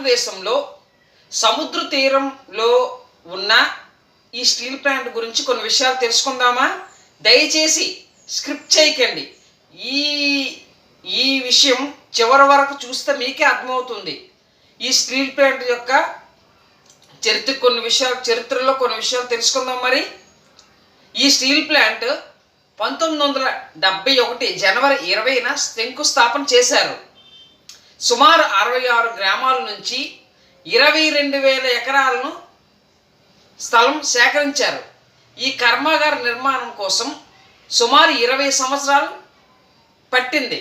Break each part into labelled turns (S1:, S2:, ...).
S1: భారతదేశంలో సముద్ర తీరంలో ఉన్న ఈ స్టీల్ ప్లాంట్ గురించి కొన్ని విషయాలు తెలుసుకుందామా? దయచేసి స్క్రిప్ట్ చేయకండి. ఈ విషయం చివరి వరకు చూస్తే మీకే అర్థమవుతుంది. ఈ స్టీల్ ప్లాంట్ యొక్క చరిత్రలో కొన్ని విషయాలు తెలుసుకుందాం. మరి ఈ స్టీల్ ప్లాంట్ 1971 జనవరి 20న శంకుస్థాపన చేశారు. సుమారు 66 గ్రామాల నుంచి 22,000 ఎకరాలను స్థలం సేకరించారు. ఈ కర్మాగార నిర్మాణం కోసం సుమారు 20 సంవత్సరాలు పట్టింది.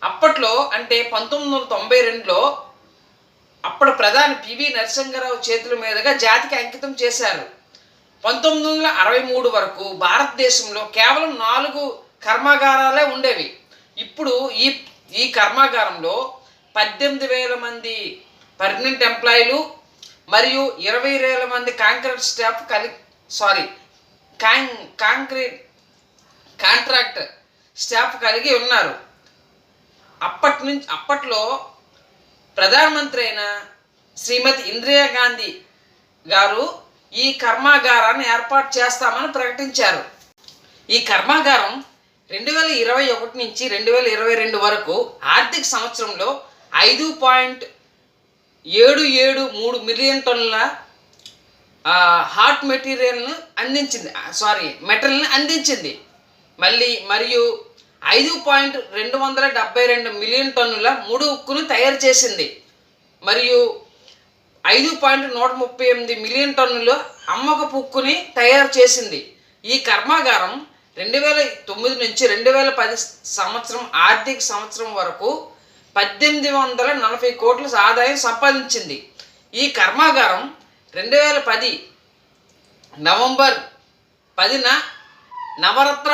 S1: అప్పట్లో అంటే 1992లో అప్పుడు ప్రధాని పివి నరసింహారావు చేతుల మీదుగా జాతికి అంకితం చేశారు. 1963 వరకు భారతదేశంలో కేవలం 4 కర్మాగారాలే ఉండేవి. ఇప్పుడు ఈ కర్మాగారంలో 18,000 మంది పర్మనెంట్ ఎంప్లాయీలు మరియు 20,000 మంది కాంట్రాక్ట్ స్టాఫ్ కలిగి ఉన్నారు. అప్పట్లో ప్రధానమంత్రి అయిన శ్రీమతి ఇందిరాగాంధీ గారు ఈ కర్మాగారాన్ని ఏర్పాటు చేస్తామని ప్రకటించారు. ఈ కర్మాగారం 2021 నుంచి 2022 వరకు ఆర్థిక సంవత్సరంలో 5.773 మిలియన్ టన్నుల హాట్ మెటీరియల్ని అందించింది. మరియు 5.272 మిలియన్ టన్నుల ముడి ఉక్కును తయారు చేసింది. మరియు 5.138 మిలియన్ టన్నుల అమ్మకపు ఉక్కుని తయారు చేసింది. ఈ కర్మాగారం 2009 నుంచి 2010 సంవత్సరం ఆర్థిక సంవత్సరం వరకు 1840 కోట్ల ఆదాయం సంపాదించింది. ఈ కర్మాగారం 2010 నవంబర్ 10న నవరత్న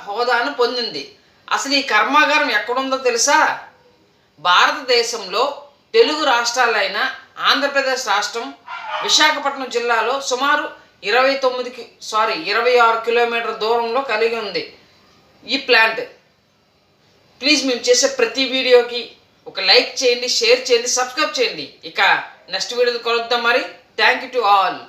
S1: హోదాను పొందింది. అసలు ఈ కర్మాగారం ఎక్కడుందో తెలుసా? భారతదేశంలో తెలుగు రాష్ట్రాలైన ఆంధ్రప్రదేశ్ రాష్ట్రం విశాఖపట్నం జిల్లాలో సుమారు 26 కిలోమీటర్ల దూరంలో కలిగి ఉంది ఈ ప్లాంట్. ప్లీజ్ మేము చేసే ప్రతి వీడియోకి ఒక లైక్ చేయండి, షేర్ చేయండి, సబ్స్క్రైబ్ చేయండి. ఇక నెక్స్ట్ వీడియోలో కలుద్దాం. మరి థ్యాంక్ యూ టు ఆల్.